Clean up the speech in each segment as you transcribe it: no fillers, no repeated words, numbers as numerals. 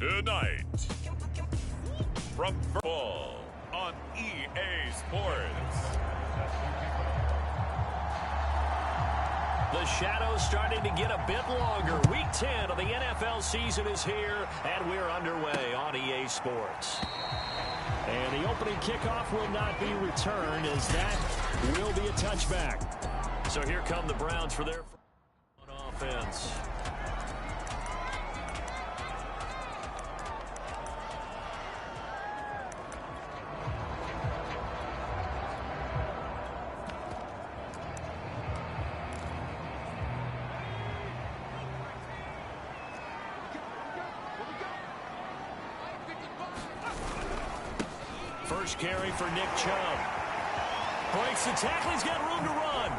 Tonight, from football on EA Sports. The shadow's starting to get a bit longer. Week 10 of the NFL season is here, and we're underway on EA Sports. And the opening kickoff will not be returned, as that will be a touchback. So here come the Browns for their offense. First carry for Nick Chubb. Breaks the tackle. He's got room to run.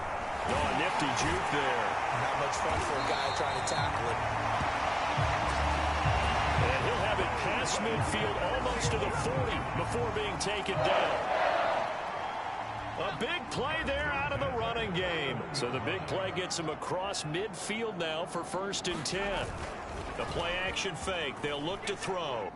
Oh, nifty juke there. Not much fun for a guy trying to tackle it. And he'll have it past midfield almost to the 40 before being taken down. A big play there out of the running game. So the big play gets him across midfield now for 1st and 10. The play action fake. They'll look to throw.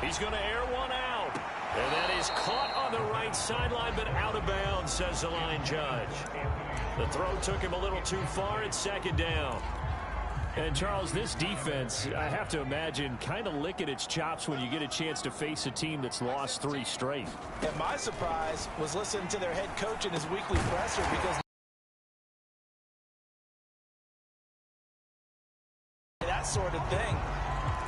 He's going to air one out. And that is caught on the right sideline, but out of bounds, says the line judge. The throw took him a little too far. It's 2nd down. And, Charles, this defense, I have to imagine, kind of licking its chops when you get a chance to face a team that's lost 3 straight. And my surprise was listening to their head coach in his weekly presser, because that sort of thing.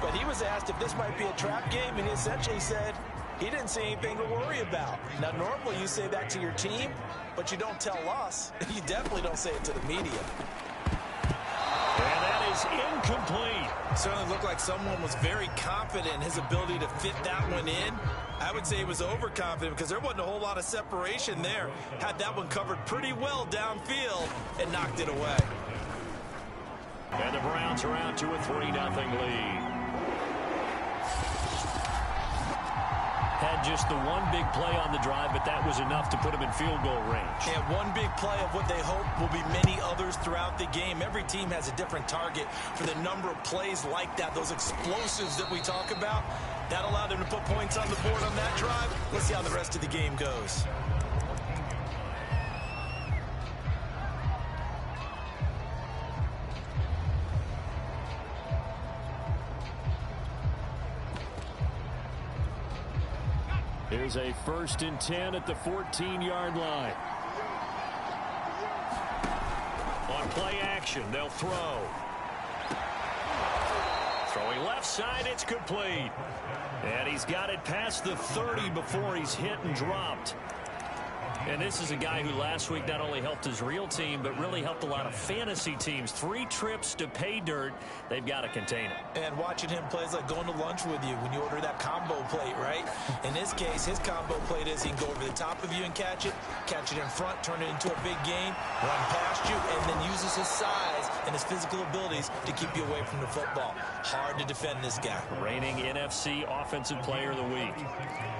But he was asked if this might be a trap game, and he essentially said he didn't see anything to worry about. Now, normally you say that to your team, but you don't tell us. You definitely don't say it to the media. And that is incomplete. Certainly looked like someone was very confident in his ability to fit that one in. I would say he was overconfident because there wasn't a whole lot of separation there. Had that one covered pretty well downfield and knocked it away. And the Browns are out to a 3-0 lead. Had just the one big play on the drive, but that was enough to put him in field goal range. And one big play of what they hope will be many others throughout the game. Every team has a different target for the number of plays like that, those explosives that we talk about. That allowed them to put points on the board on that drive. Let's see how the rest of the game goes. Here's a 1st and 10 at the 14-yard line. On play action, they'll throw. Throwing left side, it's complete. And he's got it past the 30 before he's hit and dropped. And this is a guy who last week not only helped his real team, but really helped a lot of fantasy teams. 3 trips to pay dirt. They've got to contain him. And watching him play is like going to lunch with you when you order that combo plate, right? In this case, his combo plate is he can go over the top of you and catch it in front, turn it into a big gain, run past you, and then uses his size and his physical abilities to keep you away from the football. Hard to defend this guy. Reigning NFC Offensive Player of the Week.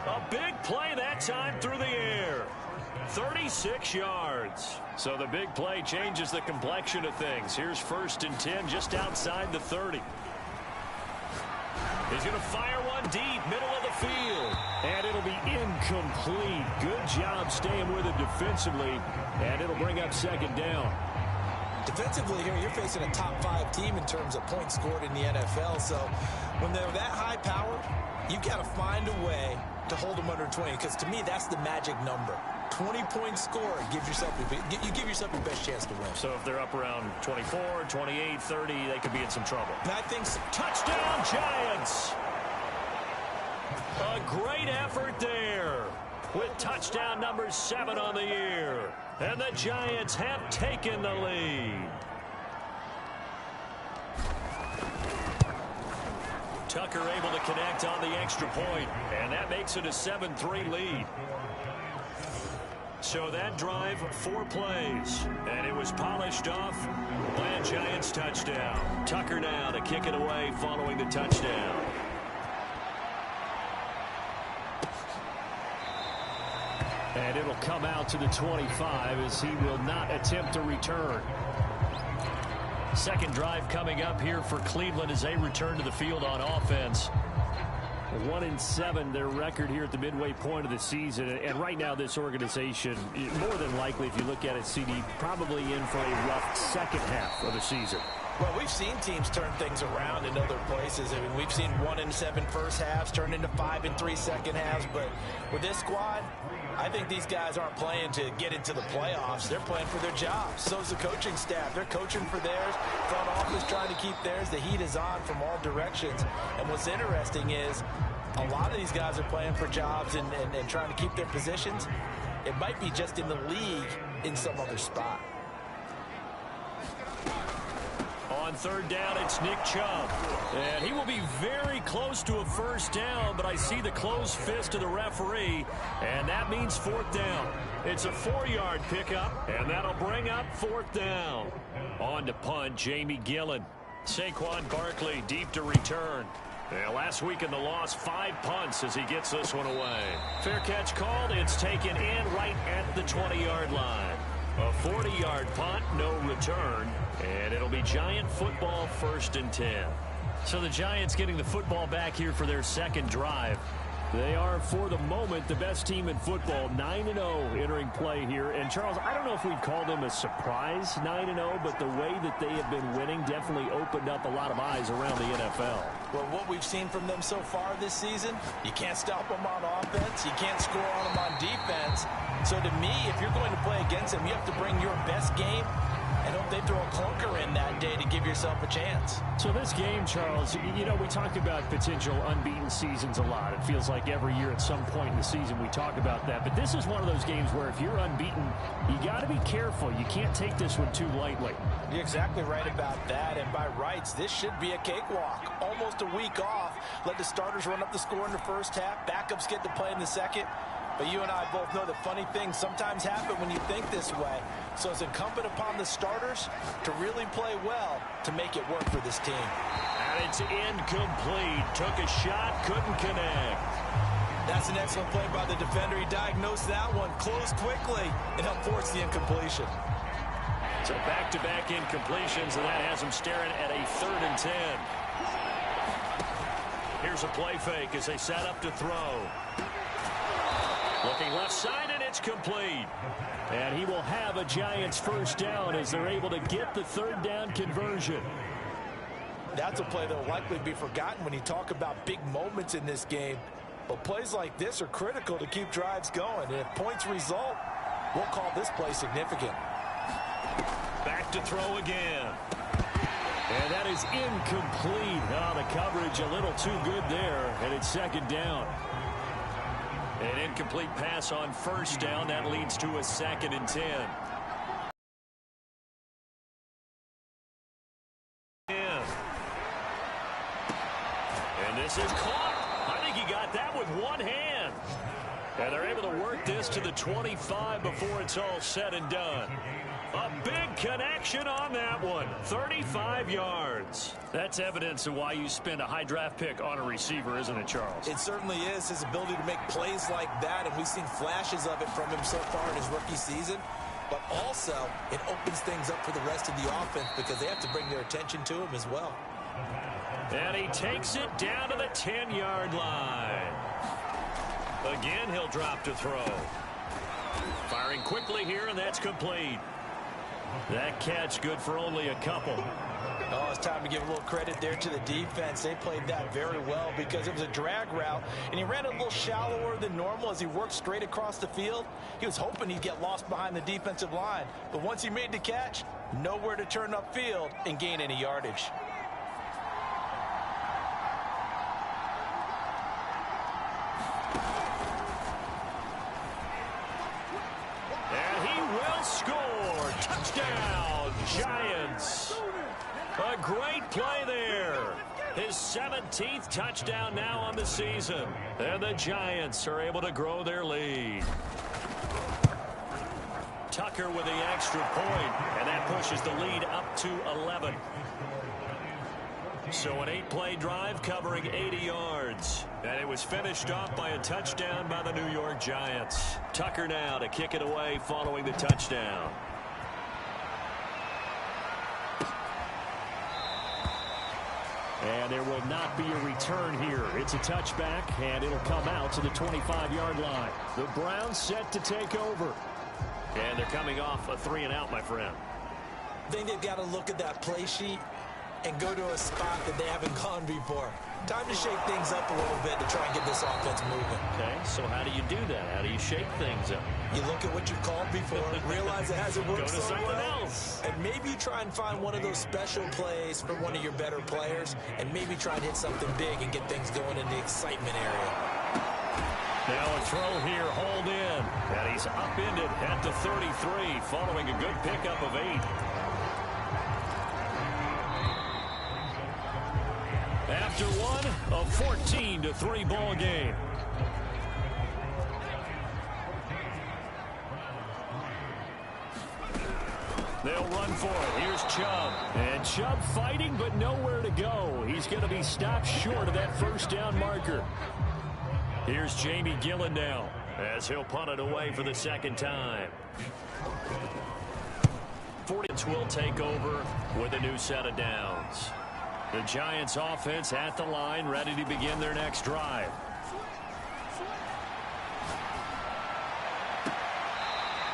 A big play that time through the air. 36 yards. So the big play changes the complexion of things. Here's 1st and 10 just outside the 30. He's going to fire one deep, middle of the field. And it'll be incomplete. Good job staying with it defensively. And it'll bring up 2nd down. Defensively here, you're facing a top 5 team in terms of points scored in the NFL. So when they're that high power, you've got to find a way to hold them under 20. Because to me, that's the magic number. 20-point score, you give yourself your best chance to win. So if they're up around 24, 28, 30, they could be in some trouble. And I think so. Touchdown, Giants! A great effort there with touchdown. touchdown number 7 on the year. And the Giants have taken the lead. Tucker able to connect on the extra point, and that makes it a 7-3 lead. So that drive, 4 plays, and it was polished off by a Giants touchdown. Tucker now to kick it away following the touchdown. And it'll come out to the 25 as he will not attempt to return. Second drive coming up here for Cleveland as they return to the field on offense. 1-7 their record here at the midway point of the season, and right now this organization, more than likely if you look at it, CD, probably in for a rough second half of the season. Well, we've seen teams turn things around in other places. I mean, we've seen 1-7 first halves turn into 5-3 second halves, but with this squad, I think these guys aren't playing to get into the playoffs. They're playing for their jobs. So's the coaching staff. They're coaching for theirs. Front office trying to keep theirs. The heat is on from all directions. And what's interesting is a lot of these guys are playing for jobs and trying to keep their positions. It might be just in the league in some other spot. On third down, it's Nick Chubb. And he will be very close to a first down, but I see the closed fist of the referee, and that means fourth down. It's a 4-yard pickup, and that'll bring up fourth down. On to punt, Jamie Gillen. Saquon Barkley deep to return. Last week in the loss, 5 punts as he gets this one away. Fair catch called. It's taken in right at the 20-yard line. A 40-yard punt, no return, and it'll be Giant football 1st and 10. So the Giants getting the football back here for their second drive. They are, for the moment, the best team in football, 9-0 entering play here. And, Charles, I don't know if we'd call them a surprise 9-0, but the way that they have been winning definitely opened up a lot of eyes around the NFL. Well, what we've seen from them so far this season, you can't stop them on offense. You can't score on them on defense. So, to me, if you're going to play against them, you have to bring your best game and hope they throw a clunker in that day to give yourself a chance. So this game, Charles, you know, we talked about potential unbeaten seasons a lot. It feels like every year at some point in the season we talk about that. But this is one of those games where if you're unbeaten, you got to be careful. You can't take this one too lightly. You're exactly right about that. And by rights, this should be a cakewalk. Almost a week off. Let the starters run up the score in the first half. Backups get to play in the second. But you and I both know that funny things sometimes happen when you think this way. So it's incumbent upon the starters to really play well to make it work for this team. And it's incomplete. Took a shot, couldn't connect. That's an excellent play by the defender. He diagnosed that one, closed quickly, and helped force the incompletion. So back-to-back incompletions, and that has him staring at a 3rd and 10. Here's a play fake as they set up to throw. Looking left side, and it's complete. And he will have a Giants first down as they're able to get the 3rd down conversion. That's a play that will likely be forgotten when you talk about big moments in this game. But plays like this are critical to keep drives going. And if points result, we'll call this play significant. Back to throw again. And that is incomplete. Oh, the coverage a little too good there, and it's 2nd down. An incomplete pass on 1st down. That leads to a 2nd and 10. And this is caught. I think he got that with one hand. And they're able to work this to the 25 before it's all said and done. A big connection on that one. 35 yards. That's evidence of why you spend a high draft pick on a receiver, isn't it, Charles? It certainly is. His ability to make plays like that, and we've seen flashes of it from him so far in his rookie season. But also, it opens things up for the rest of the offense because they have to bring their attention to him as well. And he takes it down to the 10-yard line. Again, he'll drop to throw. Firing quickly here, and that's complete. That catch good for only a couple. Oh, it's time to give a little credit there to the defense. They played that very well because it was a drag route, and he ran it a little shallower than normal as he worked straight across the field. He was hoping he'd get lost behind the defensive line, but once he made the catch, nowhere to turn upfield and gain any yardage. will score. Touchdown, Giants. A great play there. His 17th touchdown now on the season. And the Giants are able to grow their lead. Tucker with the extra point, and that pushes the lead up to 11. So an 8-play drive covering 80 yards. And it was finished off by a touchdown by the New York Giants. Tucker now to kick it away following the touchdown. And there will not be a return here. It's a touchback, and it'll come out to the 25-yard line. The Browns set to take over. And they're coming off a 3-and-out, my friend. I think they've got to look at that play sheet and go to a spot that they haven't gone before. Time to shake things up a little bit to try and get this offense moving. Okay, so how do you do that? How do you shake things up? You look at what you've called before, realize it hasn't worked Go to so something well, else. and maybe try and find one of those special plays for one of your better players, and maybe try and hit something big and get things going in the excitement area. Now a throw here, hold in. And he's upended at the 33 following a good pickup of 8. After one, a 14-3 ball game. They'll run for it. Here's Chubb. And Chubb fighting, but nowhere to go. He's going to be stopped short of that first down marker. Here's Jamie Gillen now as he'll punt it away for the second time. 40 will take over with a new set of downs. The Giants offense at the line, ready to begin their next drive.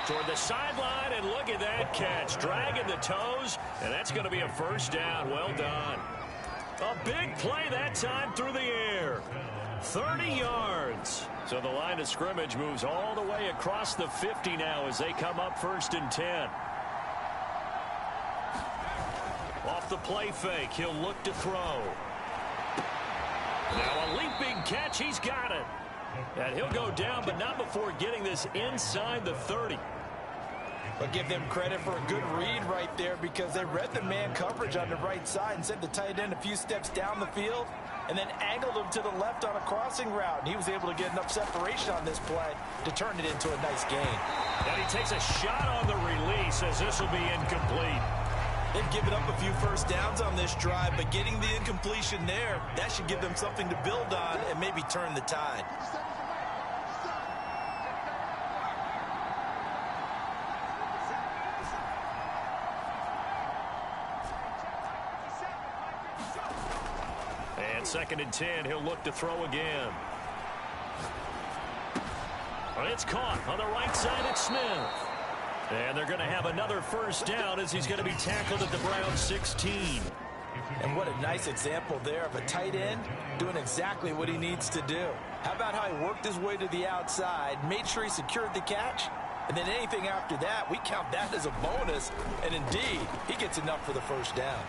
Toward the sideline, and look at that catch. Dragging the toes, and that's going to be a first down. Well done. A big play that time through the air. 30 yards. So the line of scrimmage moves all the way across the 50 now as they come up 1st and 10. Off the play fake, he'll look to throw. Now a leaping catch, he's got it. And he'll go down, but not before getting this inside the 30. But give them credit for a good read right there, because they read the man coverage on the right side and sent the tight end a few steps down the field and then angled him to the left on a crossing route. And he was able to get enough separation on this play to turn it into a nice gain. And he takes a shot on the release as this will be incomplete. They've given up a few first downs on this drive, but getting the incompletion there, that should give them something to build on and maybe turn the tide. And 2nd and 10, he'll look to throw again. It's caught on the right side. It's Smith. And they're going to have another first down as he's going to be tackled at the Browns 16. And what a nice example there of a tight end doing exactly what he needs to do. How about how he worked his way to the outside, made sure he secured the catch, and then anything after that, we count that as a bonus. And indeed, he gets enough for the first down.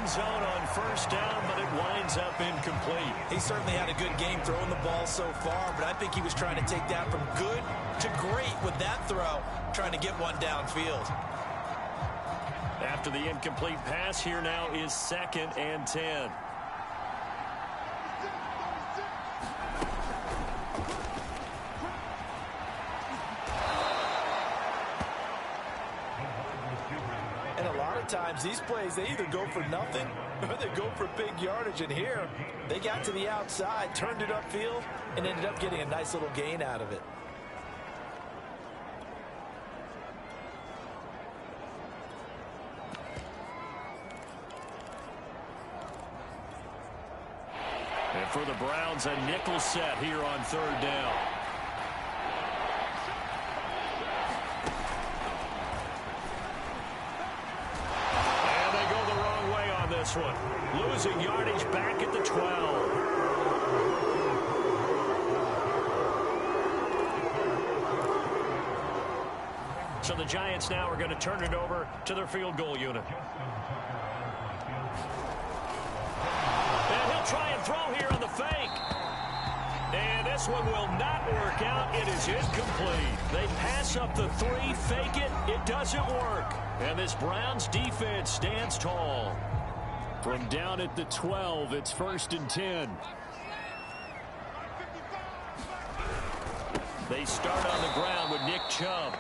Zone on first down, but it winds up incomplete. He certainly had a good game throwing the ball so far, but I think he was trying to take that from good to great with that throw, trying to get one downfield. After the incomplete pass, here now is 2nd and 10. Times these plays, they either go for nothing or they go for big yardage, and here they got to the outside, turned it upfield, and ended up getting a nice little gain out of it. And for the Browns, a nickel set here on 3rd down. This one, losing yardage back at the 12. So the Giants now are going to turn it over to their field goal unit. And he'll try and throw here on the fake. And this this one will not work out. It is incomplete. They pass up the 3, fake it. It doesn't work. And this Browns defense stands tall. From down at the 12, it's 1st and 10. They start on the ground with Nick Chubb.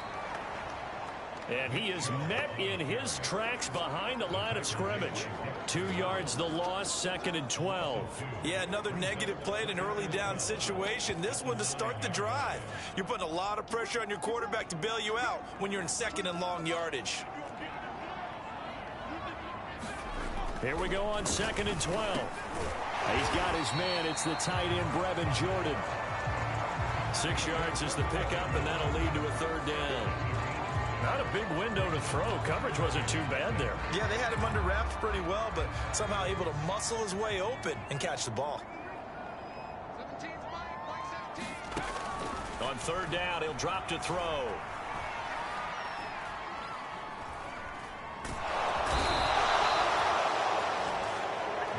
And he is met in his tracks behind the line of scrimmage. 2 yards the loss, 2nd and 12. Yeah, another negative play in an early down situation. This one to start the drive. You're putting a lot of pressure on your quarterback to bail you out when you're in 2nd and long yardage. Here we go on 2nd and 12. He's got his man. It's the tight end, Brevin Jordan. 6 yards is the pickup, and that'll lead to a 3rd down. Not a big window to throw. Coverage wasn't too bad there. Yeah, they had him under wraps pretty well, but somehow able to muscle his way open and catch the ball. On 3rd down, he'll drop to throw.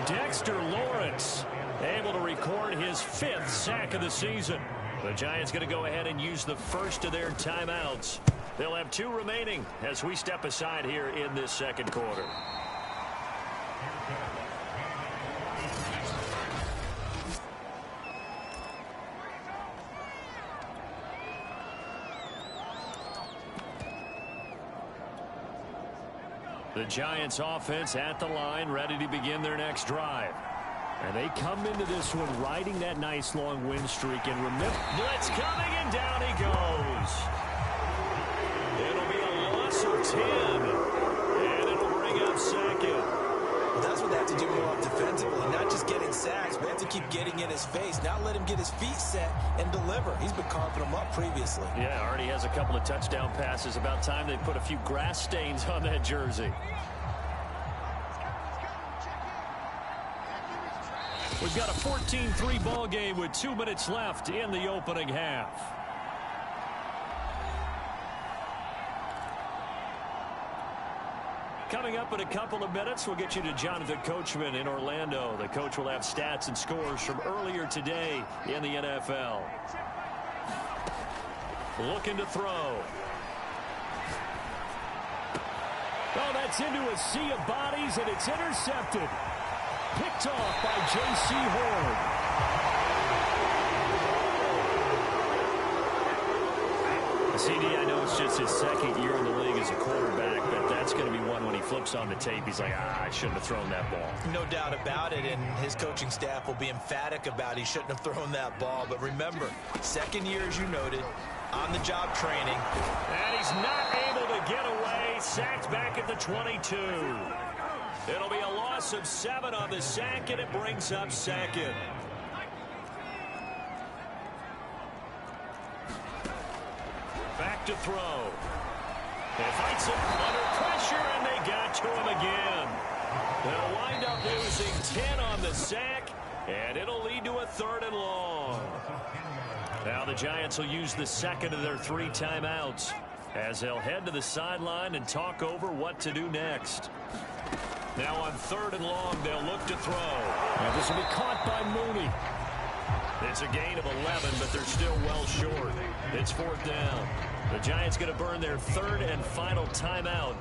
Dexter Lawrence able to record his 5th sack of the season. The Giants going to go ahead and use the first of their timeouts. They'll have 2 remaining as we step aside here in this 2nd quarter. The Giants offense at the line, ready to begin their next drive. And they come into this one riding that nice long win streak. And remember, blitz coming, and down he goes. It'll be a loss of 10. And it'll bring up 2nd. Well, that's what they have to do more defensively, not just getting sacks, but they have to keep getting in his face, not let him get his feet set and deliver. He's been carving them up previously. Yeah, already has a couple of touchdown passes. About time they put a few grass stains on that jersey. We've got a 14-3 ball game with 2 minutes left in the opening half. Coming up in a couple of minutes, we'll get you to Jonathan Coachman in Orlando. The coach will have stats and scores from earlier today in the NFL. Looking to throw. Oh, that's into a sea of bodies, and it's intercepted. Picked off by J.C. Horn. CD, I know it's just his 2nd year in the league as a quarterback, but that's going to be one when he flips on the tape. He's like, I shouldn't have thrown that ball. No doubt about it, and his coaching staff will be emphatic about he shouldn't have thrown that ball. But remember, 2nd year, as you noted, on-the-job training. And he's not able to get away. Sacked back at the 22. It'll be a loss of 7 on the sack, and it brings up 2nd. Back to throw. They fights him under pressure, and they got to him again. They'll wind up losing 10 on the sack, and it'll lead to a 3rd and long. Now the Giants will use the 2nd of their 3 timeouts as they'll head to the sideline and talk over what to do next. Now on 3rd and long, they'll look to throw. Now this will be caught by Mooney. It's a gain of 11, but they're still well short. It's 4th down. The Giants going to burn their 3rd and final timeout.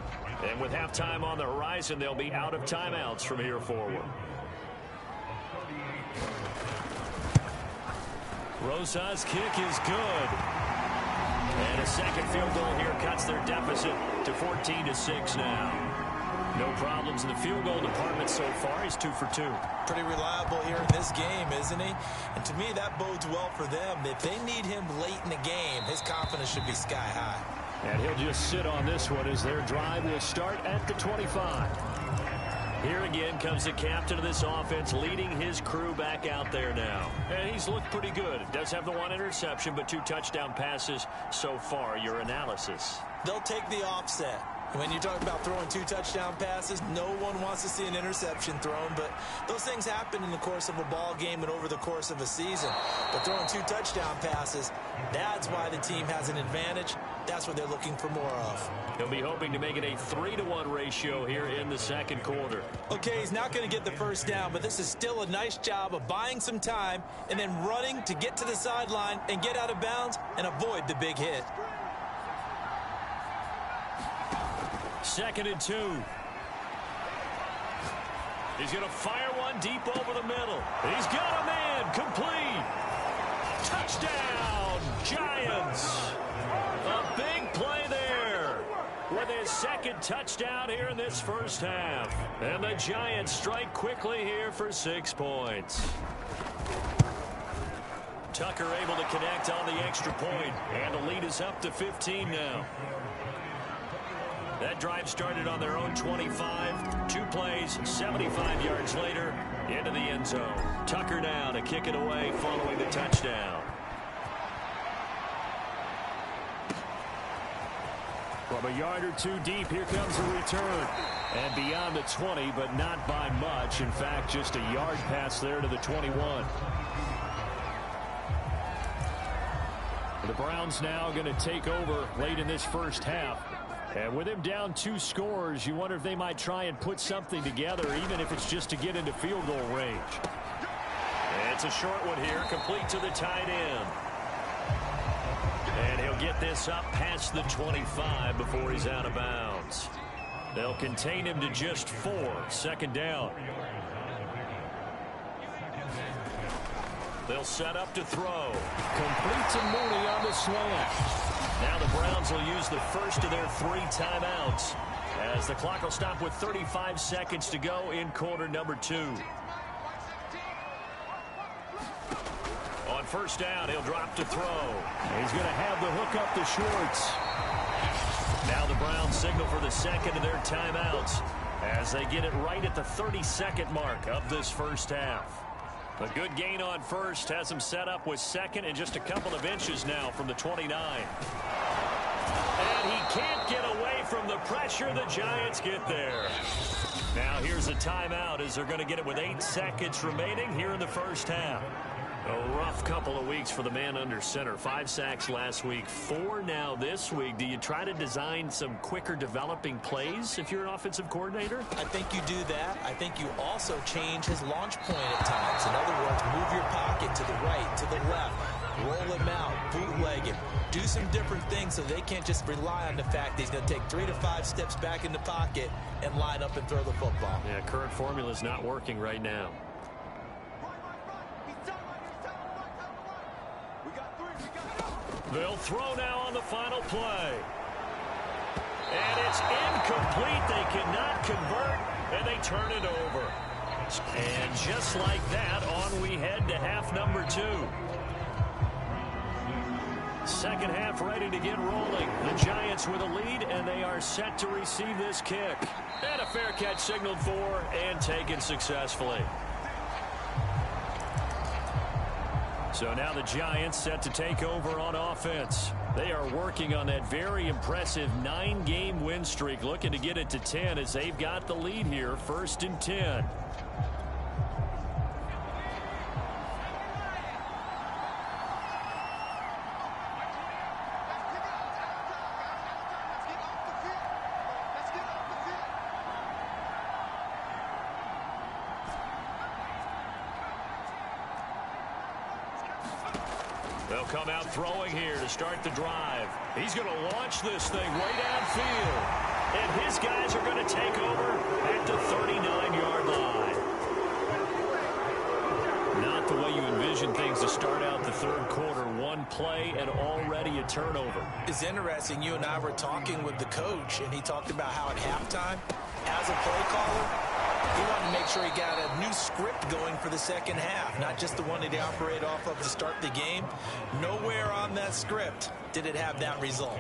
And with halftime on the horizon, they'll be out of timeouts from here forward. Rosas' kick is good. And a 2nd field goal here cuts their deficit to 14-6 now. No problems in the field goal department so far. He's 2 for 2. Pretty reliable here in this game, isn't he? And to me, that bodes well for them. If they need him late in the game, his confidence should be sky high. And he'll just sit on this one as their drive will start at the 25. Here again comes the captain of this offense, leading his crew back out there now. And he's looked pretty good. Does have the 1 interception, but 2 touchdown passes so far. Your analysis? They'll take the offset. When you talk about throwing 2 touchdown passes, no one wants to see an interception thrown, but those things happen in the course of a ball game and over the course of a season. But throwing 2 touchdown passes, that's why the team has an advantage. That's what they're looking for more of. He'll be hoping to make it a 3-to-1 ratio here in the second quarter. Okay, he's not going to get the first down, but this is still a nice job of buying some time and then running to get to the sideline and get out of bounds and avoid the big hit. 2nd and 2. He's going to fire one deep over the middle. He's got a man. Complete. Touchdown, Giants. A big play there with his 2nd touchdown here in this first half. And the Giants strike quickly here for 6 points. Tucker able to connect on the extra point, and the lead is up to 15 now. That drive started on their own 25. 2 plays, 75 yards later, into the end zone. Tucker now to kick it away following the touchdown. From a yard or 2 deep, here comes a return. And beyond the 20, but not by much. In fact, just a yard pass there to the 21. The Browns now going to take over late in this first half. And with him down 2 scores, you wonder if they might try and put something together, even if it's just to get into field goal range. It's a short one here, complete to the tight end. And he'll get this up past the 25 before he's out of bounds. They'll contain him to just 4, 2nd down. They'll set up to throw. Complete to Mooney on the slant. Now the Browns will use the first of their 3 timeouts as the clock will stop with 35 seconds to go in quarter number 2. On 1st down, he'll drop to throw. He's going to have the hook up to Schwartz. Now the Browns signal for the 2nd of their timeouts as they get it right at the 32nd mark of this first half. A good gain on 1st has him set up with 2nd and just a couple of inches now from the 29. And he can't get away from the pressure. The Giants get there. Now here's a timeout as they're going to get it with 8 seconds remaining here in the first half. A rough couple of weeks for the man under center. 5 sacks last week, 4 now this week. Do you try to design some quicker developing plays if you're an offensive coordinator? I think you do that. I think you also change his launch point at times. In other words, move your pocket to the right, to the left, roll him out, bootleg him. Do some different things so they can't just rely on the fact that he's going to take 3 to 5 steps back in the pocket and line up and throw the football. Yeah, current formula is not working right now. They'll throw now on the final play. And it's incomplete. They cannot convert, and they turn it over. And just like that, on we head to half number 2. Second half ready to get rolling. The Giants with a lead, and they are set to receive this kick. And a fair catch signaled for and taken successfully. So now the Giants set to take over on offense. They are working on that very impressive 9-game win streak, looking to get it to 10 as they've got the lead here, 1st and 10. They'll come out throwing here to start the drive. He's going to launch this thing way downfield. And his guys are going to take over at the 39-yard line. Not the way you envision things to start out the 3rd quarter. 1 play and already a turnover. It's interesting. You and I were talking with the coach, and he talked about how at halftime, as a play caller, he wanted to make sure he got a new script going for the second half, not just the one that he operated off of to start the game. Nowhere on that script did it have that result.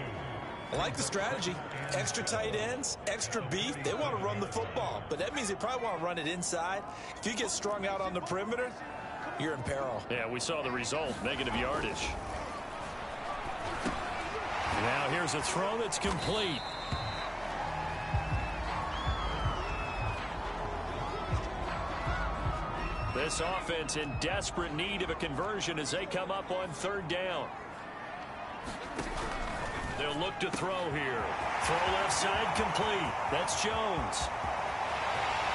I like the strategy. Extra tight ends, extra beef. They want to run the football, but that means they probably want to run it inside. If you get strung out on the perimeter, you're in peril. Yeah, we saw the result, negative yardage. Now here's a throw that's complete. This offense in desperate need of a conversion as they come up on third down. They'll look to throw here. Throw left side complete. That's Jones.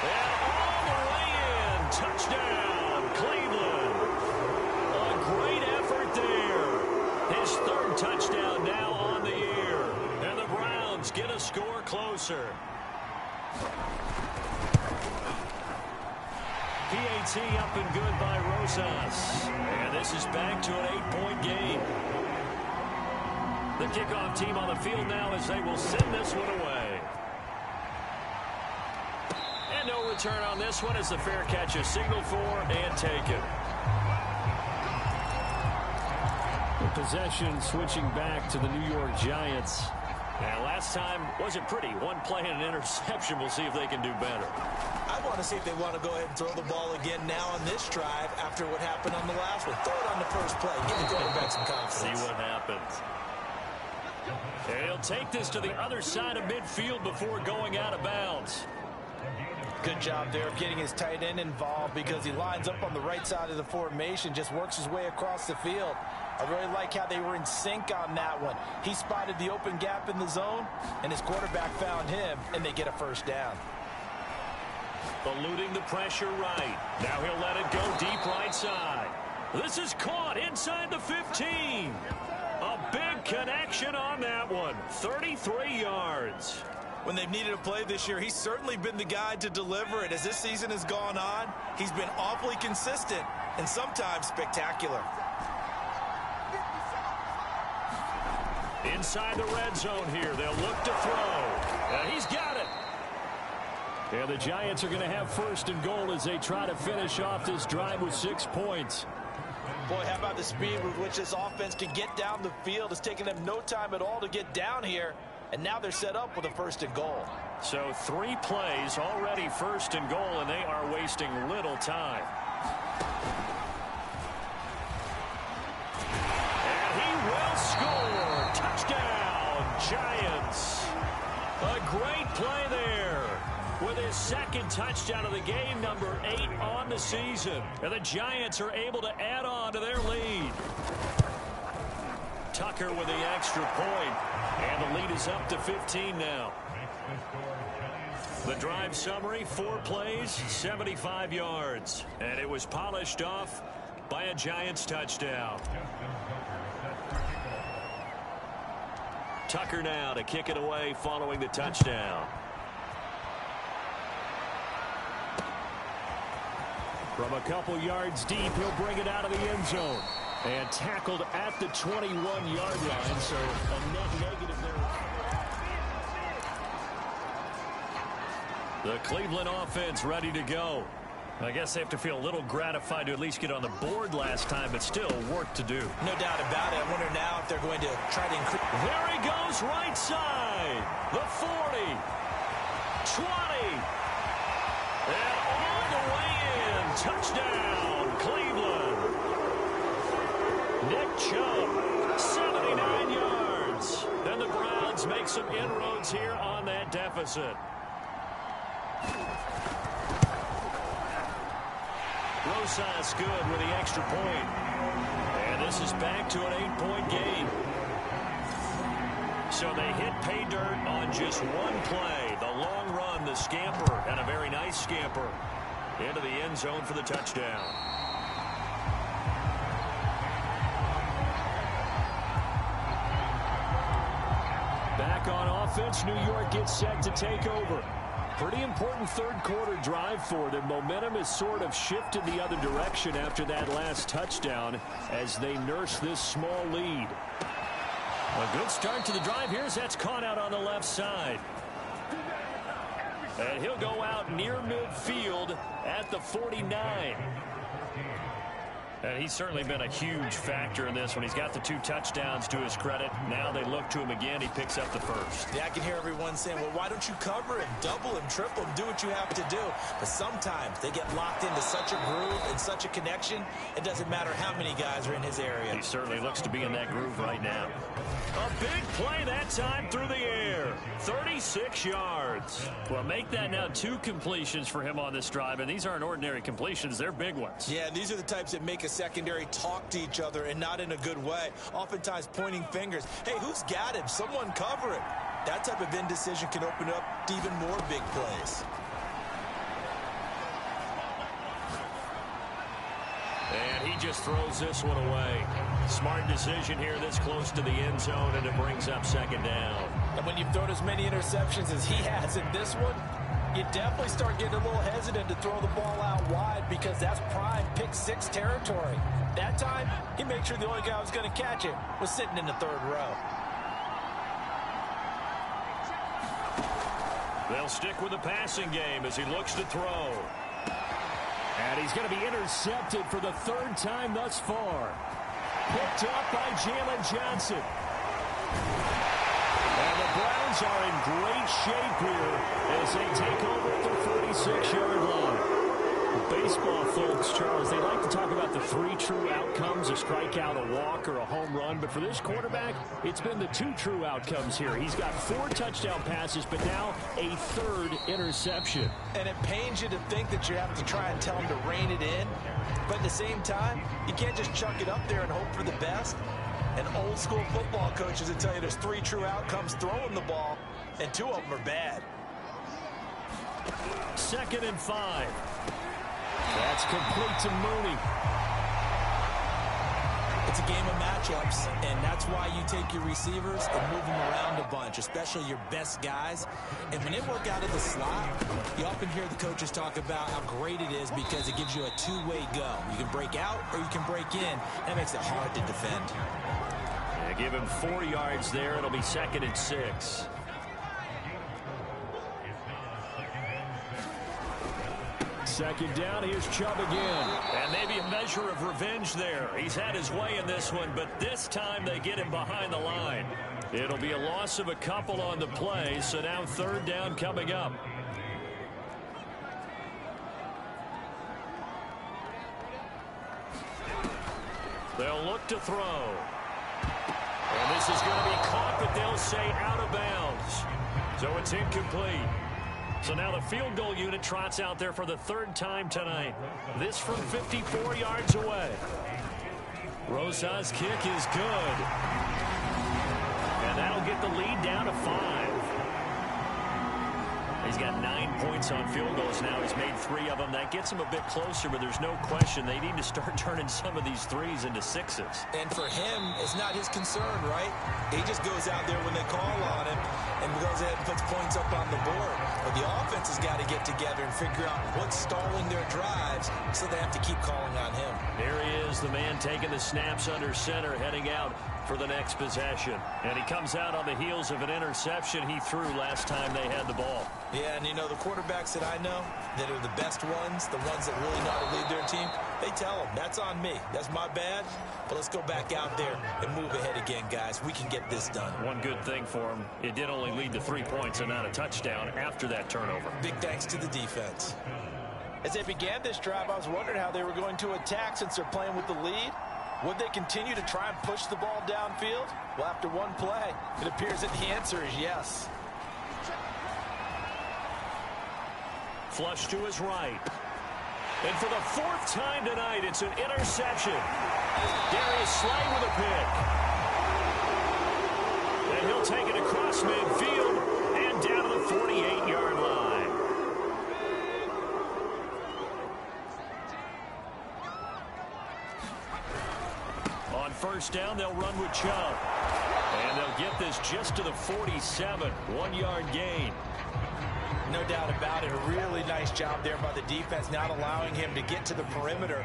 And all the way in. Touchdown, Cleveland. A great effort there. His third touchdown now on the year. And the Browns get a score closer. PAT up and good by Rosas. And this is back to an 8-point game. The kickoff team on the field now as they will send this one away. And no return on this one as the fair catch is signaled for and taken. The possession switching back to the New York Giants. And last time wasn't pretty. One play and an interception. We'll see if they can do better. I want to see if they want to go ahead and throw the ball again now on this drive after what happened on the last one. Throw it on the first play. Give the quarterback some confidence. See what happens. And he'll take this to the other side of midfield before going out of bounds. Good job there of getting his tight end involved because he lines up on the right side of the formation, just works his way across the field. I really like how they were in sync on that one. He spotted the open gap in the zone, and his quarterback found him, and they get a first down. Eluding the pressure right. Now he'll let it go deep right side. This is caught inside the 15. A big connection on that one. 33 yards. When they've needed a play this year, he's certainly been the guy to deliver it. As this season has gone on, he's been awfully consistent and sometimes spectacular. Inside the red zone here. They'll look to throw. He's got it. And the Giants are going to have first and goal as they try to finish off this drive with 6 points. Boy, how about the speed with which this offense can get down the field? It's taken them no time at all to get down here. And now they're set up with a first and goal. So 3 plays already first and goal, and they are wasting little time. And he will score. Touchdown, Giants. A great play there with his second touchdown of the game, number 8 on the season. And the Giants are able to add on to their lead. Tucker with the extra point. And the lead is up to 15 now. The drive summary, 4 plays, 75 yards. And it was polished off by a Giants touchdown. Tucker now to kick it away following the touchdown. From a couple yards deep, he'll bring it out of the end zone. And tackled at the 21-yard line, so a net negative there. The Cleveland offense ready to go. I guess they have to feel a little gratified to at least get on the board last time, but still work to do. No doubt about it. I wonder now if they're going to try to increase. There he goes, right side. The 40. 20. And all the way in. Touchdown, Cleveland. Nick Chubb, 79 yards. And the Browns make some inroads here on that deficit. Rosas good with the extra point. And this is back to an 8-point game. So they hit pay dirt on just one play. The long run, the scamper, and a very nice scamper into the end zone for the touchdown. Back on offense, New York gets set to take over. Pretty important third-quarter drive for them. Momentum has sort of shifted the other direction after that last touchdown as they nurse this small lead. A good start to the drive here as that's caught out on the left side. And he'll go out near midfield at the 49. And he's certainly been a huge factor in this one. He's got the 2 touchdowns to his credit. Now they look to him again. He picks up the first. Yeah, I can hear everyone saying, well, why don't you cover him, double him, triple him, do what you have to do. But sometimes they get locked into such a groove and such a connection, it doesn't matter how many guys are in his area. He certainly looks to be in that groove right now. A big play that time through the air. 36 yards. Well, make that now 2 completions for him on this drive, and these aren't ordinary completions. They're big ones. Yeah, these are the types that make a secondary talk to each other and not in a good way. Oftentimes pointing fingers. Hey, who's got him? Someone cover it. That type of indecision can open up to even more big plays. And he just throws this one away. Smart decision here this close to the end zone, and it brings up 2nd down. And when you've thrown as many interceptions as he has in this one, you definitely start getting a little hesitant to throw the ball out wide because that's prime pick 6 territory. That time, he made sure the only guy who was going to catch it was sitting in the 3rd row. They'll stick with the passing game as he looks to throw. And he's going to be intercepted for the 3rd time thus far. Picked up by Jalen Johnson. And the Browns are in great shape here as they take over at the 46-yard line. Baseball folks, Charles, they like to talk about the 3 true outcomes, a strikeout, a walk, or a home run. But for this quarterback, it's been the 2 true outcomes here. He's got 4 touchdown passes, but now a 3rd interception. And it pains you to think that you have to try and tell him to rein it in. But at the same time, you can't just chuck it up there and hope for the best. And old school football coaches will tell you there's 3 true outcomes throwing the ball, and 2 of them are bad. 2nd and 5. That's complete to Mooney. It's a game of matchups, and that's why you take your receivers and move them around a bunch, especially your best guys. And when they work out of the slot, you often hear the coaches talk about how great it is because it gives you a 2-way go. You can break out or you can break in. That makes it hard to defend. Yeah, give him 4 yards there. It'll be 2nd and 6. Second down, here's Chubb again. And maybe a measure of revenge there. He's had his way in this one, but this time they get him behind the line. It'll be a loss of a couple on the play, so now 3rd down coming up. They'll look to throw. And this is going to be caught, but they'll say out of bounds. So it's incomplete. So now the field goal unit trots out there for the 3rd time tonight. This from 54 yards away. Rosa's kick is good. And that'll get the lead down to 5. He's got 9 points on field goals now. He's made 3 of them. That gets him a bit closer, but there's no question they need to start turning some of these 3s into 6s. And for him, it's not his concern, right? He just goes out there when they call on him and goes ahead and puts points up on the board. But the offense has got to get together and figure out what's stalling their drives, so they have to keep calling on him. There he is, the man taking the snaps under center, heading out for the next possession. And he comes out on the heels of an interception he threw last time they had the ball. Yeah, and you know, the quarterbacks that I know that are the best ones, the ones that really know how to lead their team, they tell them, that's on me. That's my bad. But let's go back out there and move ahead again, guys. We can get this done. One good thing for him, it did only lead to 3 points and not a touchdown after that turnover. Big thanks to the defense. As they began this drive, I was wondering how they were going to attack since they're playing with the lead. Would they continue to try and push the ball downfield? Well, after one play, it appears that the answer is yes. Flush to his right. And for the 4th time tonight, it's an interception. Darius Slay with a pick. And he'll take it across midfield and down to the 48-yard line. On 1st down, they'll run with Chubb. And they'll get this just to the 47, 1-yard gain. No doubt about it. A really nice job there by the defense, not allowing him to get to the perimeter.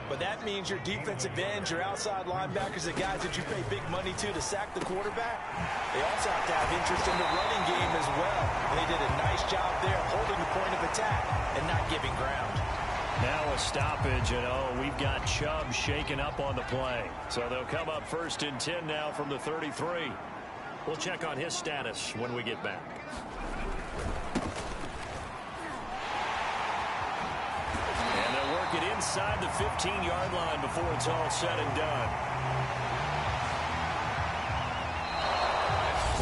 But that means your defensive ends, your outside linebackers, the guys that you pay big money to sack the quarterback, they also have to have interest in the running game as well. And they did a nice job there holding the point of attack and not giving ground. Now a stoppage, and we've got Chubb shaken up on the play. So they'll come up 1st and 10 now from the 33. We'll check on his status when we get back. And they'll work it inside the 15-yard line before it's all said and done.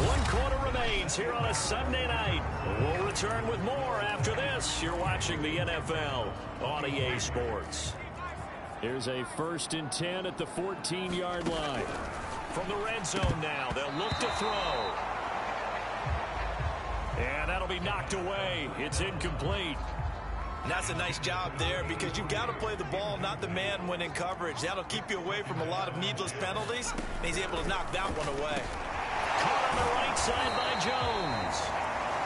1 quarter remains here on a Sunday night. We'll return with more after this. You're watching the NFL on EA Sports. Here's a 1st and 10 at the 14-yard line. From the red zone now, they'll look to throw. And that'll be knocked away. It's incomplete. And that's a nice job there because you've got to play the ball, not the man when in coverage. That'll keep you away from a lot of needless penalties. And he's able to knock that one away. Caught on the right side by Jones.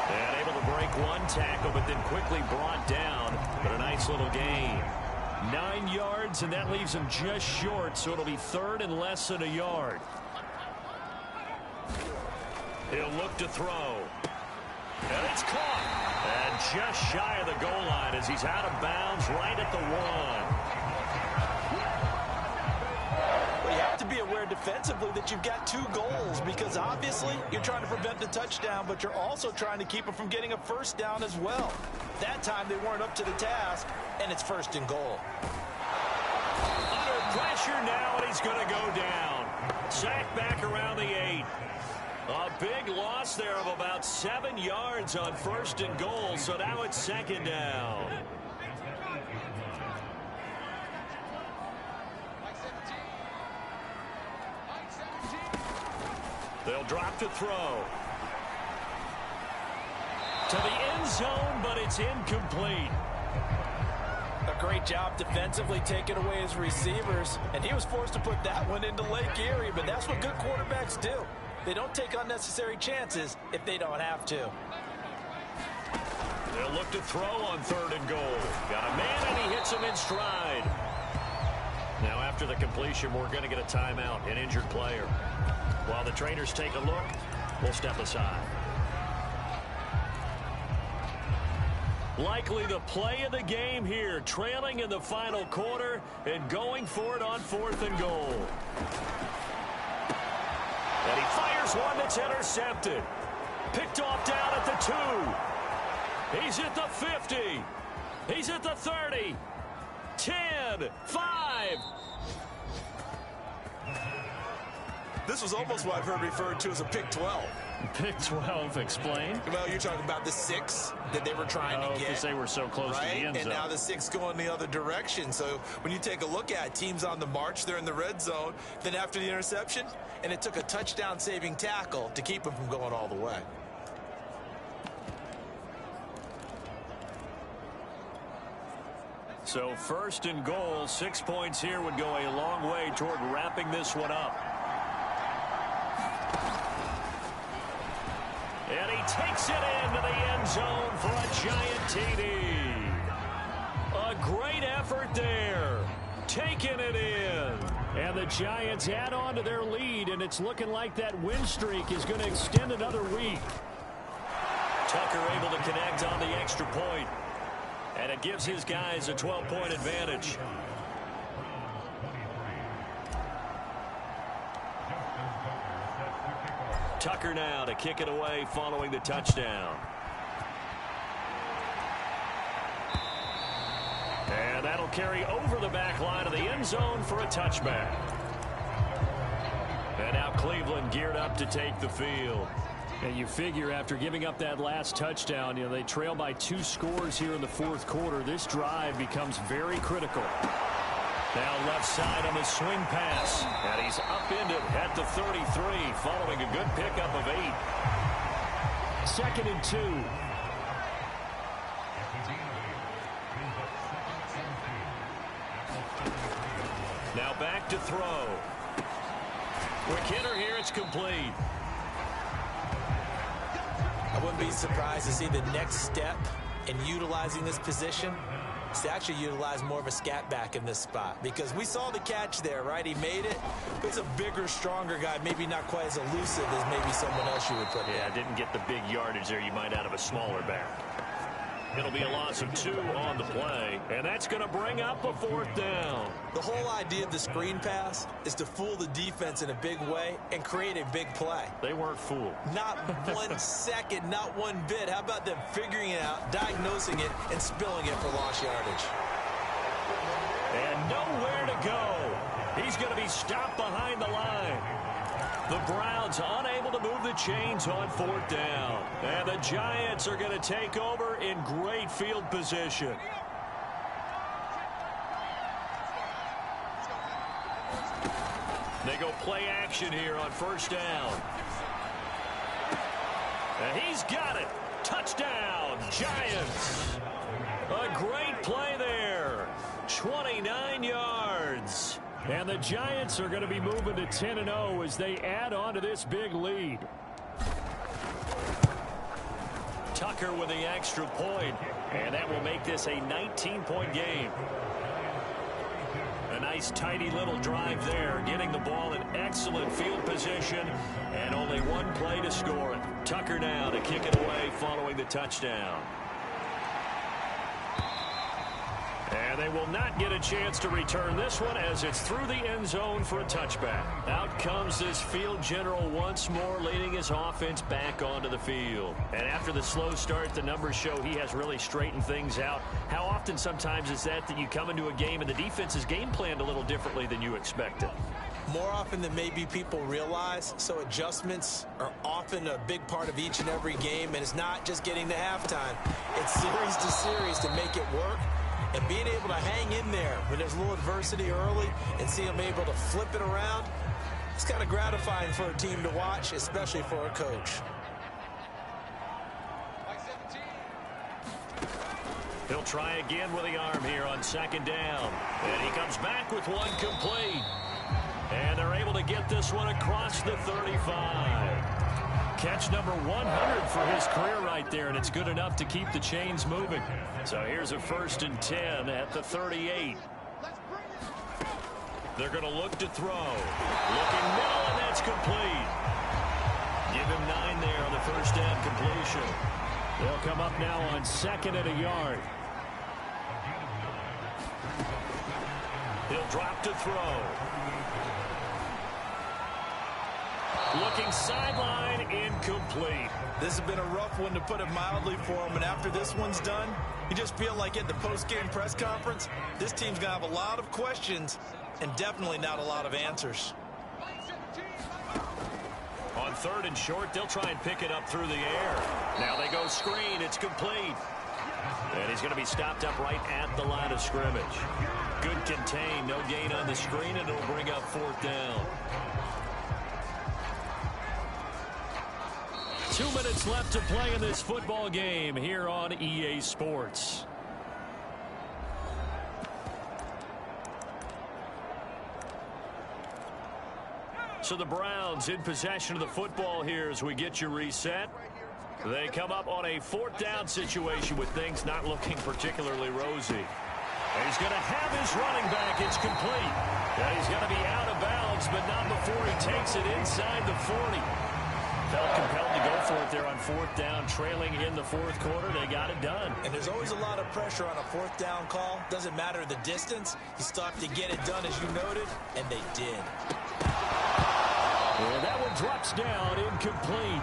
And able to break one tackle, but then quickly brought down. But a nice little gain. 9 yards, and that leaves him just short, so it'll be 3rd and less than a yard. He'll look to throw. And it's caught. And just shy of the goal line as he's out of bounds right at the 1. Well, you have to be aware defensively that you've got 2 goals because obviously you're trying to prevent the touchdown, but you're also trying to keep it from getting a 1st down as well. That time they weren't up to the task, and it's 1st and goal. Under pressure now, and he's going to go down. Sacked back around the 8. A big loss there of about 7 yards on 1st and goal, so now it's 2nd down. They'll drop to throw. To the end zone, but it's incomplete. A great job defensively taking away his receivers, and he was forced to put that one into Lake Erie, but that's what good quarterbacks do. They don't take unnecessary chances if they don't have to. They'll look to throw on 3rd and goal. Got a man, and he hits him in stride. Now after the completion, we're going to get a timeout, an injured player. While the trainers take a look, we'll step aside. Likely the play of the game here, trailing in the final quarter and going for it on 4th and goal. And he fires one that's intercepted. Picked off down at the 2. He's at the 50. He's at the 30. 10, 5. This was almost what I've heard referred to as a pick 12. Pick 12, explain. Well, you're talking about the 6 that they were trying to get. Because they were so close to the end zone. And now the 6 going the other direction. So when you take a look at teams on the march, they're in the red zone. Then after the interception, and it took a touchdown-saving tackle to keep them from going all the way. So 1st and goal, 6 points here would go a long way toward wrapping this one up. And he takes it into the end zone for a giant TD. A great effort there. Taking it in. And the Giants add on to their lead, and it's looking like that win streak is going to extend another week. Tucker able to connect on the extra point. And it gives his guys a 12-point advantage. Tucker now to kick it away following the touchdown. And that'll carry over the back line of the end zone for a touchback. And now Cleveland geared up to take the field. And you figure after giving up that last touchdown, they trail by 2 scores here in the 4th quarter. This drive becomes very critical. Now left side on the swing pass. And he's upended at the 33 following a good pickup of 8. 2nd and 2. Now back to throw. Quick hitter here, it's complete. I wouldn't be surprised to see the next step in utilizing this position is to actually utilize more of a scat back in this spot, because we saw the catch there, right? He made it. It's a bigger, stronger guy, maybe not quite as elusive as maybe someone else you would put Yeah, there. didn't get the big yardage there you might out of a smaller back. It'll be a loss of 2 on the play, and that's going to bring up a 4th down. The whole idea of the screen pass is to fool the defense in a big way and create a big play. They weren't fooled. Not 1 second, not 1 bit. How about them figuring it out, diagnosing it, and spilling it for lost yardage? And nowhere to go. He's going to be stopped behind the line. The Browns unable to move the chains on 4th down. And the Giants are going to take over in great field position. They go play action here on 1st down. And he's got it. Touchdown, Giants. A great play there. 29 yards. And the Giants are going to be moving to 10-0 as they add on to this big lead. Tucker with the extra point, and that will make this a 19-point game. A nice, tidy little drive there, getting the ball in excellent field position, and only 1 play to score it. Tucker now to kick it away following the touchdown. And they will not get a chance to return this one as it's through the end zone for a touchback. Out comes this field general once more, leading his offense back onto the field. And after the slow start, the numbers show he has really straightened things out. How often sometimes is that you come into a game and the defense is game planned a little differently than you expected? More often than maybe people realize, so adjustments are often a big part of each and every game, and it's not just getting to halftime. It's series to series to make it work. And being able to hang in there when there's a little adversity early and see them able to flip it around, it's kind of gratifying for a team to watch, especially for a coach. He'll try again with the arm here on 2nd down. And he comes back with 1 complete. And they're able to get this one across the 35. Catch number 100 for his career right there, and it's good enough to keep the chains moving. So here's a 1st and 10 at the 38. They're going to look to throw. Looking middle, and that's complete. Give him 9 there on the 1st down completion. They'll come up now on 2nd and a yard. He'll drop to throw. Looking sideline, incomplete. This has been a rough one, to put it mildly, for him. And after this one's done, you just feel like at the post-game press conference, this team's going to have a lot of questions and definitely not a lot of answers. On 3rd and short, they'll try and pick it up through the air. Now they go screen. It's complete. And he's going to be stopped up right at the line of scrimmage. Good contain. No gain on the screen, and it'll bring up 4th down. 2 minutes left to play in this football game here on EA Sports. So the Browns in possession of the football here as we get you reset. They come up on a 4th down situation with things not looking particularly rosy. And he's going to have his running back. It's complete. And he's going to be out of bounds, but not before he takes it inside the 40. Felt compelled to go for it there on 4th down, trailing in the 4th quarter. They got it done. And there's always a lot of pressure on a 4th down call. Doesn't matter the distance. You still have to get it done, as you noted, and they did. And that one drops down, incomplete.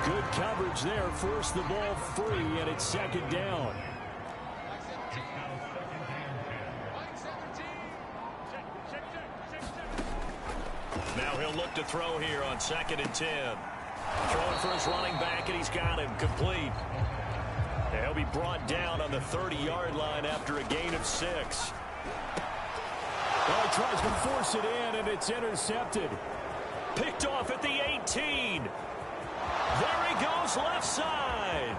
Good coverage there, forced the ball free, and it's 2nd down. Now he'll look to throw here on 2nd and 10. Throwing for his running back, and he's got him complete. And he'll be brought down on the 30-yard line after a gain of 6. Well, he tries to force it in, and it's intercepted. Picked off at the 18. There he goes, left side.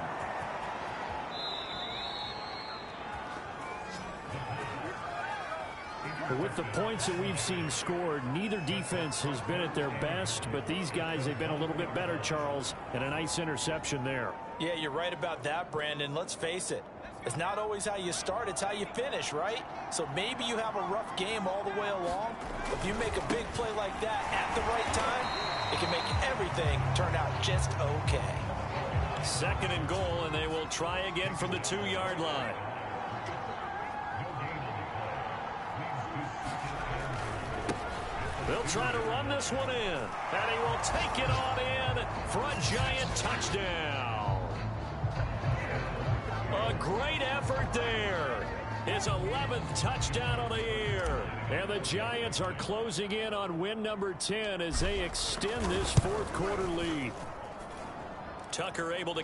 With the points that we've seen scored, neither defense has been at their best, but these guys have been a little bit better, Charles, and a nice interception there. Yeah, you're right about that, Brandon. Let's face it. It's not always how you start, it's how you finish, right? So maybe you have a rough game all the way along. If you make a big play like that at the right time, it can make everything turn out just okay. 2nd and goal, and they will try again from the 2-yard line. They'll try to run this one in, and he will take it on in for a Giant touchdown. A great effort there. His 11th touchdown of the year. And the Giants are closing in on win number 10 as they extend this 4th quarter lead. Tucker able to